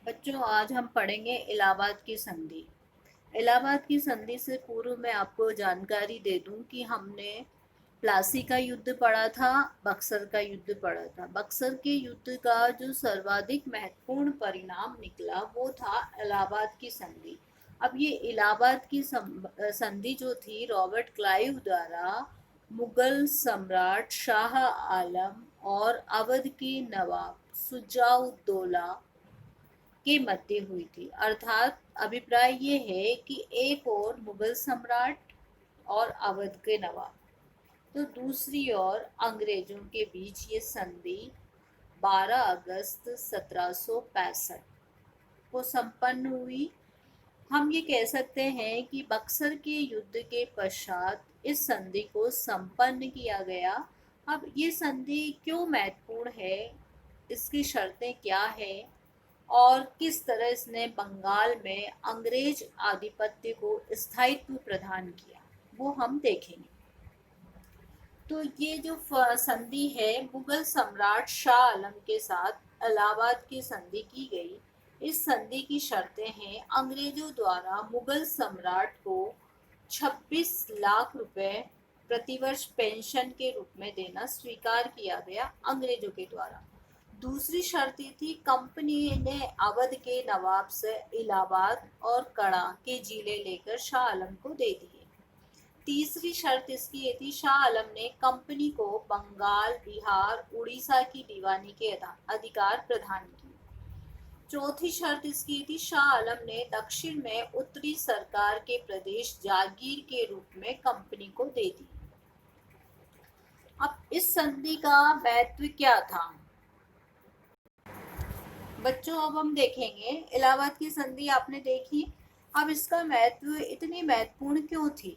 बच्चों, आज हम पढ़ेंगे इलाहाबाद की संधि। इलाहाबाद की संधि से पूर्व मैं आपको जानकारी दे दूं कि हमने प्लासी का युद्ध पढ़ा था, बक्सर का युद्ध पढ़ा था। बक्सर के युद्ध का जो सर्वाधिक महत्वपूर्ण परिणाम निकला वो था इलाहाबाद की संधि। अब ये इलाहाबाद की संधि जो थी रॉबर्ट क्लाइव द्वारा मुगल सम्राट शाह आलम और अवध के नवाब सुजाउद्दौला के मध्य हुई थी। अर्थात अभिप्राय ये है कि एक और मुगल सम्राट और अवध के नवाब, तो दूसरी ओर अंग्रेजों के बीच ये संधि 12 अगस्त 1765 को संपन्न हुई। हम ये कह सकते हैं कि बक्सर के युद्ध के पश्चात इस संधि को संपन्न किया गया। अब ये संधि क्यों महत्वपूर्ण है, इसकी शर्तें क्या है और किस तरह इसने बंगाल में अंग्रेज आधिपत्य को स्थायित्व प्रदान किया, वो हम देखेंगे। तो ये जो संधि है मुगल सम्राट शाह आलम के साथ इलाहाबाद की संधि की गई। इस संधि की शर्तें हैं, अंग्रेजों द्वारा मुगल सम्राट को 26 लाख रुपए प्रतिवर्ष पेंशन के रूप में देना स्वीकार किया गया अंग्रेजों के द्वारा। दूसरी शर्त ये थी, कंपनी ने अवध के नवाब से इलाहाबाद और कड़ा के जिले लेकर शाह आलम को दे दिए। तीसरी शर्त इसकी ये थी, शाह आलम ने कंपनी को बंगाल, बिहार, उड़ीसा की दीवानी के अधिकार प्रदान किए। चौथी शर्त इसकी ये थी, शाह आलम ने दक्षिण में उत्तरी सरकार के प्रदेश जागीर के रूप में कंपनी को दे दी। अब इस संधि का महत्व क्या था बच्चों? अब हम देखेंगे इलाहाबाद की संधि आपने देखी। अब इसका महत्व इतनी महत्वपूर्ण क्यों थी?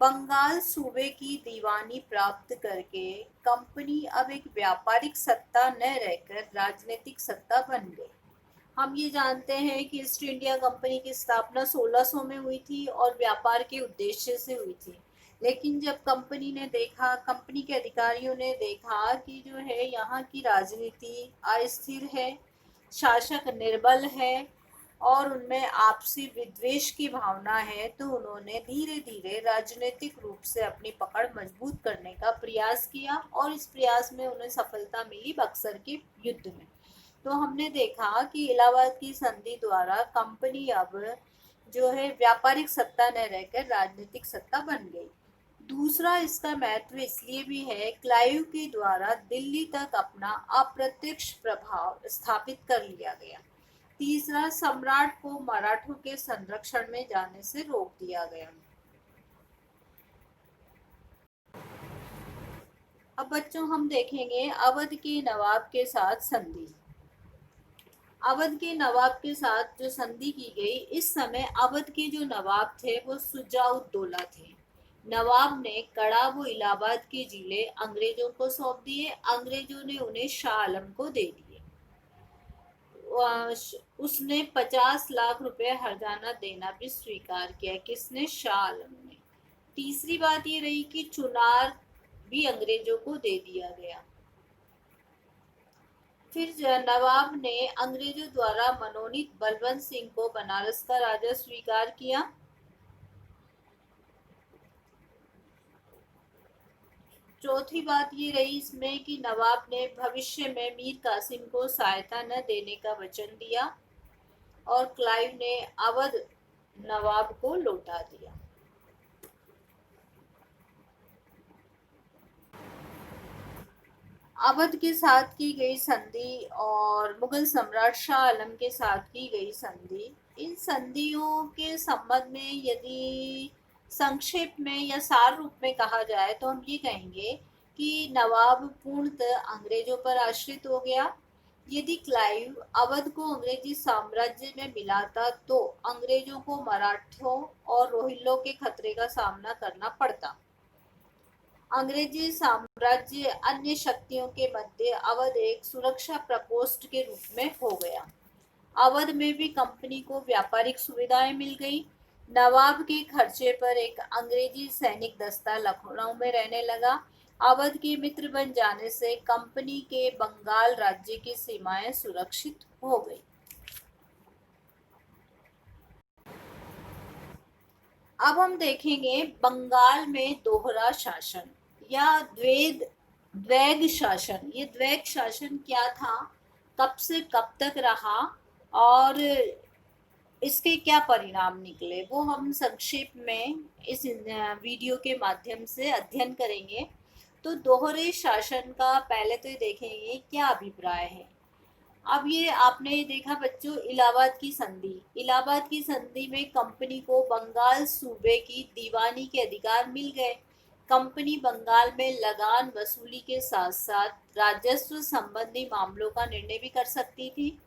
बंगाल सूबे की दीवानी प्राप्त करके कंपनी अब एक व्यापारिक सत्ता न रहकर राजनीतिक सत्ता बन गई। हम ये जानते हैं कि ईस्ट इंडिया कंपनी की स्थापना 1600 में हुई थी और व्यापार के उद्देश्य से हुई थी। लेकिन जब कंपनी ने देखा, कंपनी के अधिकारियों ने देखा कि जो है यहाँ की राजनीति अस्थिर है, शासक निर्बल है और उनमें आपसी विद्वेष की भावना है, तो उन्होंने धीरे धीरे राजनीतिक रूप से अपनी पकड़ मजबूत करने का प्रयास किया और इस प्रयास में उन्हें सफलता मिली बक्सर के युद्ध में। तो हमने देखा कि इलाहाबाद की संधि द्वारा कंपनी अब जो है व्यापारिक सत्ता न रहकर राजनीतिक सत्ता बन गई। दूसरा इसका महत्व इसलिए भी है, क्लाइव के द्वारा दिल्ली तक अपना अप्रत्यक्ष प्रभाव स्थापित कर लिया गया। तीसरा, सम्राट को मराठों के संरक्षण में जाने से रोक दिया गया। अब बच्चों हम देखेंगे अवध के नवाब के साथ संधि। अवध के नवाब के साथ जो संधि की गई, इस समय अवध के जो नवाब थे वो सुजाउद्दौला थे। नवाब ने कड़ा व इलाहाबाद के जिले अंग्रेजों को सौंप दिए। अंग्रेजों ने उन्हें शाह आलम को दे दिए। उसने 50 लाख रुपए हर्जाना देना भी स्वीकार किया। किसने? शाह आलम ने। तीसरी बात ये रही कि चुनार भी अंग्रेजों को दे दिया गया। फिर नवाब ने अंग्रेजों द्वारा मनोनीत बलवंत सिंह को बनारस का राजा स्वीकार किया। चौथी बात ये रही इसमें कि नवाब ने भविष्य में मीर कासिम को सहायता न देने का वचन दिया और क्लाइव ने अवध नवाब को लौटा दिया। अवध के साथ की गई संधि और मुगल सम्राट शाह आलम के साथ की गई संधि, इन संधियों के संबंध में यदि संक्षेप में या सार रूप में कहा जाए तो हम ये कहेंगे कि नवाब पूर्णतः अंग्रेजों पर आश्रित हो गया। यदि क्लाइव अवध को अंग्रेजी साम्राज्य में मिलाता तो अंग्रेजों को मराठों और रोहिल्लों के खतरे का सामना करना पड़ता। अंग्रेजी साम्राज्य अन्य शक्तियों के मध्य अवध एक सुरक्षा प्रकोष्ठ के रूप में हो गया। अवध में भी कंपनी को व्यापारिक सुविधाएं मिल गई। नवाब के खर्चे पर एक अंग्रेजी सैनिक दस्ता लखनऊ में रहने लगा। अवध के मित्र बन जाने से कंपनी के बंगाल राज्य की सीमाएं सुरक्षित हो गई। अब हम देखेंगे बंगाल में दोहरा शासन या द्वैग शासन। ये द्वैग शासन क्या था, कब से कब तक रहा और इसके क्या परिणाम निकले, वो हम संक्षेप में इस वीडियो के माध्यम से अध्ययन करेंगे। तो दोहरे शासन का पहले तो ये देखेंगे क्या अभिप्राय है। अब ये आपने ये देखा बच्चों, इलाहाबाद की संधि। इलाहाबाद की संधि में कंपनी को बंगाल सूबे की दीवानी के अधिकार मिल गए। कंपनी बंगाल में लगान वसूली के साथ साथ राजस्व संबंधी मामलों का निर्णय भी कर सकती थी।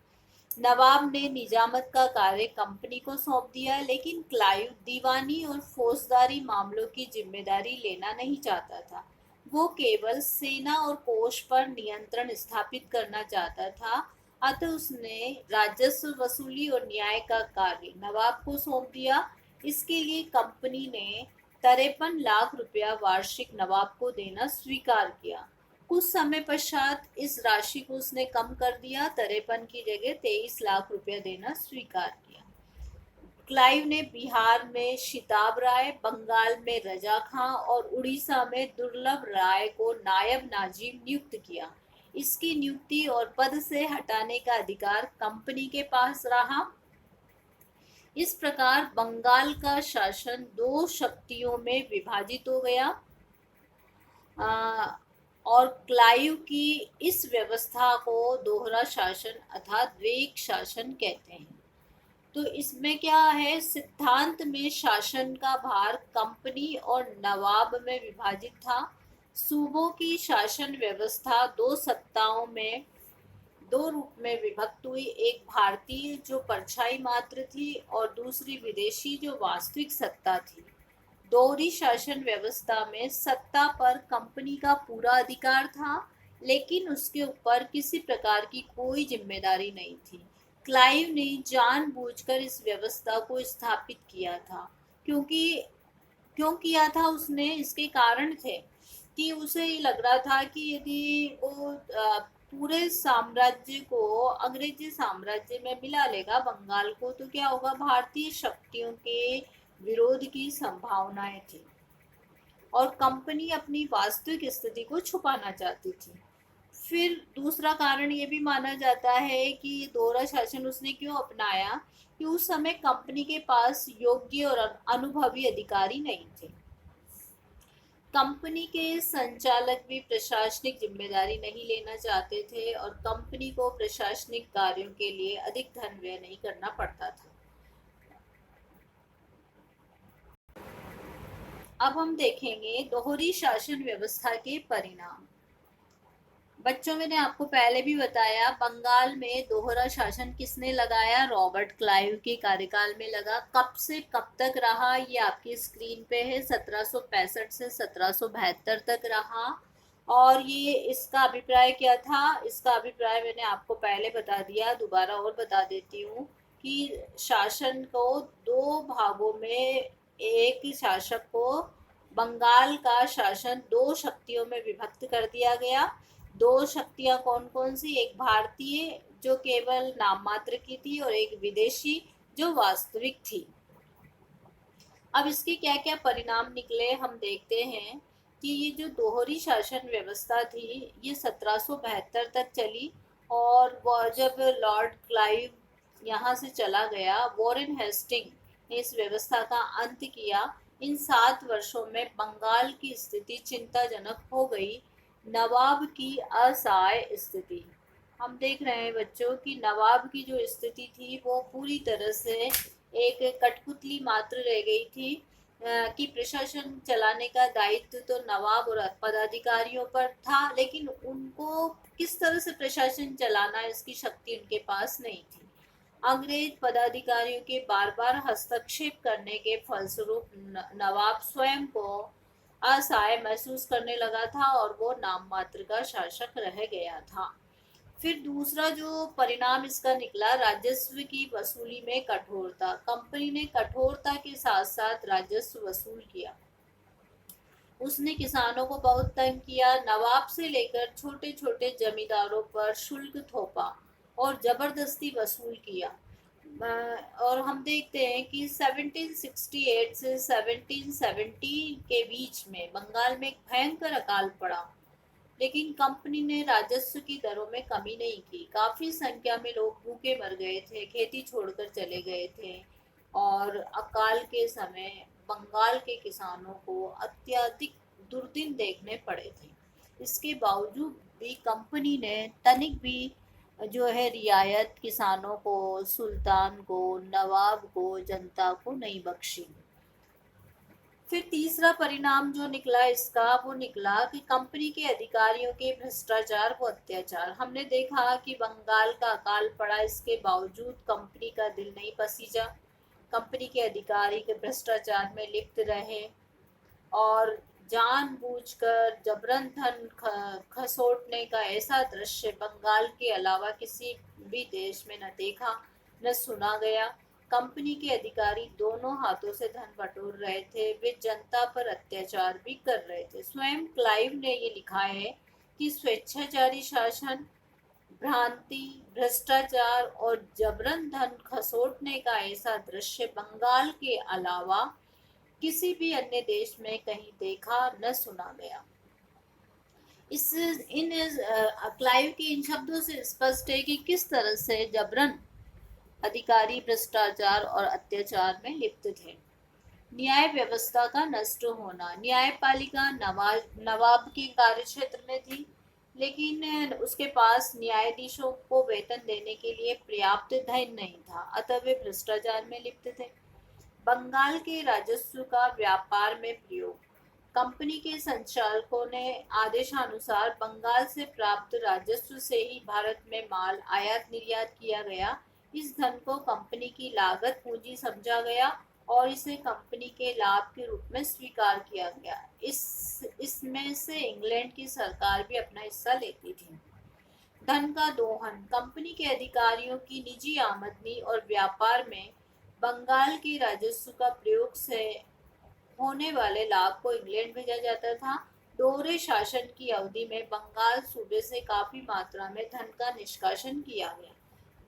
नवाब ने निजामत का कार्य कंपनी को सौंप दिया, लेकिन क्लाइव दीवानी और फौजदारी मामलों की जिम्मेदारी लेना नहीं चाहता था। वो केवल सेना और कोष पर नियंत्रण स्थापित करना चाहता था। अतः उसने राजस्व वसूली और न्याय का कार्य नवाब को सौंप दिया। इसके लिए कंपनी ने 53 लाख रुपया वार्षिक नवाब को देना स्वीकार किया। कुछ समय पश्चात इस राशि को उसने कम कर दिया, 53 की जगह 23 लाख रुपया देना स्वीकार किया। क्लाइव ने बिहार में शिताब राय, बंगाल में रजा खां और उड़ीसा में दुर्लभ राय को नायब नाजिम नियुक्त किया। इसकी नियुक्ति और पद से हटाने का अधिकार कंपनी के पास रहा। इस प्रकार बंगाल का शासन दो शक्तियों में विभाजित हो गया। और क्लाइव की इस व्यवस्था को दोहरा शासन अर्थात द्वैग शासन कहते हैं। तो इसमें क्या है, सिद्धांत में शासन का भार कंपनी और नवाब में विभाजित था। सूबों की शासन व्यवस्था दो सत्ताओं में दो रूप में विभक्त हुई, एक भारतीय जो परछाई मात्र थी और दूसरी विदेशी जो वास्तविक सत्ता थी। दोहरी शासन व्यवस्था में सत्ता पर कंपनी का पूरा अधिकार था, लेकिन उसके ऊपर किसी प्रकार की कोई जिम्मेदारी नहीं थी। क्लाइव ने जानबूझकर इस व्यवस्था को स्थापित किया था। क्यों किया था उसने, इसके कारण थे कि उसे ये लग रहा था कि यदि वो पूरे साम्राज्य को अंग्रेजी साम्राज्य में मिला लेगा बंगाल को, तो क्या होगा, भारतीय शक्तियों के विरोध की संभावनाएं थी और कंपनी अपनी वास्तविक स्थिति को छुपाना चाहती थी। फिर दूसरा कारण ये भी माना जाता है कि दोहरा शासन उसने क्यों अपनाया, कि उस समय कंपनी के पास योग्य और अनुभवी अधिकारी नहीं थे। कंपनी के संचालक भी प्रशासनिक जिम्मेदारी नहीं लेना चाहते थे और कंपनी को प्रशासनिक कार्यों के लिए अधिक धन व्यय नहीं करना पड़ता था। अब हम देखेंगे दोहरी शासन व्यवस्था के परिणाम। बच्चों, मैंने आपको पहले भी बताया, बंगाल में दोहरा शासन किसने लगाया, रॉबर्ट क्लाइव के कार्यकाल में लगा। कब से कब तक रहा, ये आपकी स्क्रीन पे है, 1765 से 1772 तक रहा। और ये इसका अभिप्राय क्या था, इसका अभिप्राय मैंने आपको पहले बता दिया, दोबारा और बता देती हूँ कि शासन को दो भागों में, एक शासक को बंगाल का शासन दो शक्तियों में विभक्त कर दिया गया। दो शक्तियां कौन कौन सी, एक भारतीय जो केवल नाम मात्र की थी और एक विदेशी जो वास्तविक थी। अब इसके क्या क्या परिणाम निकले हम देखते हैं कि ये जो दोहरी शासन व्यवस्था थी ये 1772 तक चली और जब लॉर्ड क्लाइव यहाँ से चला गया, वॉरेन हेस्टिंग ने इस व्यवस्था का अंत किया। इन 7 वर्षों में बंगाल की स्थिति चिंताजनक हो गई। नवाब की असहाय स्थिति, हम देख रहे हैं बच्चों कि नवाब की जो स्थिति थी वो पूरी तरह से एक कठपुतली मात्र रह गई थी कि प्रशासन चलाने का दायित्व तो नवाब और पदाधिकारियों पर था, लेकिन उनको किस तरह से प्रशासन चलाना इसकी शक्ति उनके पास नहीं थी। अंग्रेज पदाधिकारियों के बार बार हस्तक्षेप करने के फलस्वरूप नवाब स्वयं को असहाय महसूस करने लगा था और वो नाम मात्र का शासक रह गया था। फिर दूसरा जो परिणाम इसका निकला, राजस्व की वसूली में कठोरता। कंपनी ने कठोरता के साथ साथ राजस्व वसूल किया। उसने किसानों को बहुत तंग किया, नवाब से लेकर छोटे छोटे जमींदारों पर शुल्क थोपा और जबरदस्ती वसूल किया। और हम देखते हैं कि 1768 से 1770 के बीच में बंगाल में एक भयंकर अकाल पड़ा, लेकिन कंपनी ने राजस्व की दरों में कमी नहीं की। काफी संख्या में लोग भूखे मर गए थे, खेती छोड़कर चले गए थे, और अकाल के समय बंगाल के किसानों को अत्यधिक दुर्दिन देखने पड़े थे। इसके बावजूद भी कंपनी ने तनिक भी जो है रियायत किसानों को, सुल्तान को, नवाब को, जनता को नहीं बख्शी। फिर तीसरा परिणाम जो निकला इसका, वो निकला कि कंपनी के अधिकारियों के भ्रष्टाचार व अत्याचार। हमने देखा कि बंगाल का अकाल पड़ा, इसके बावजूद कंपनी का दिल नहीं पसीजा। कंपनी के अधिकारी के भ्रष्टाचार में लिप्त रहे और जानबूझकर जबरन धन खसोटने का ऐसा दृश्य बंगाल के अलावा किसी भी देश में न देखा न सुना गया। कंपनी के अधिकारी दोनों हाथों से धन बटोर रहे थे, वे जनता पर अत्याचार भी कर रहे थे। स्वयं क्लाइव ने ये लिखा है कि स्वेच्छाचारी शासन, भ्रांति, भ्रष्टाचार और जबरन धन खसोटने का ऐसा दृश्य बंगाल के अलावा किसी भी अन्य देश में कहीं देखा न सुना गया। इस इन क्लाइव के इन शब्दों से स्पष्ट है कि किस तरह से जबरन अधिकारी भ्रष्टाचार और अत्याचार में लिप्त थे। न्याय व्यवस्था का नष्ट होना। न्यायपालिका नवाब के कार्यक्षेत्र में थी, लेकिन उसके पास न्यायाधीशों को वेतन देने के लिए पर्याप्त धन नहीं था, अतः वे भ्रष्टाचार में लिप्त थे। बंगाल के राजस्व का व्यापार में प्रयोग। कंपनी के संचालकों ने आदेशानुसार बंगाल से प्राप्त राजस्व से ही भारत में माल आयात निर्यात किया गया। इस धन को कंपनी की लागत पूंजी समझा गया और इसे कंपनी के लाभ के रूप में स्वीकार किया गया। इसमें से इंग्लैंड की सरकार भी अपना हिस्सा लेती थी। धन का दोहन। कंपनी के अधिकारियों की निजी आमदनी और व्यापार में बंगाल के राजस्व का प्रयोग से होने वाले लाभ को इंग्लैंड भेजा जाता था। दोहरे शासन की अवधि में बंगाल सूबे से काफी मात्रा में धन का निष्कासन किया गया।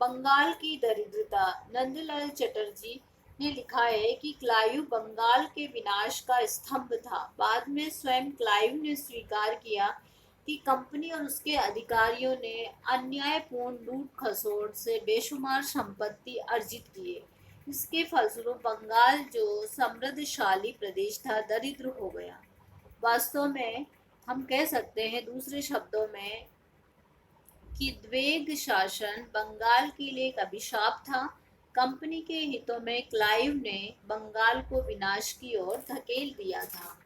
बंगाल की दरिद्रता। नंदलाल चटर्जी ने लिखा है कि क्लाइव बंगाल के विनाश का स्तंभ था। बाद में स्वयं क्लाइव ने स्वीकार किया कि कंपनी और उसके अधिकारियों ने अन्यायपूर्ण लूट खसोट से बेशुमार संपत्ति अर्जित किए। इसके फलस्वरूप बंगाल जो समृद्धशाली प्रदेश था, दरिद्र हो गया। वास्तव में हम कह सकते हैं दूसरे शब्दों में कि द्वेग शासन बंगाल के लिए एक अभिशाप था। कंपनी के हितों में क्लाइव ने बंगाल को विनाश की ओर धकेल दिया था।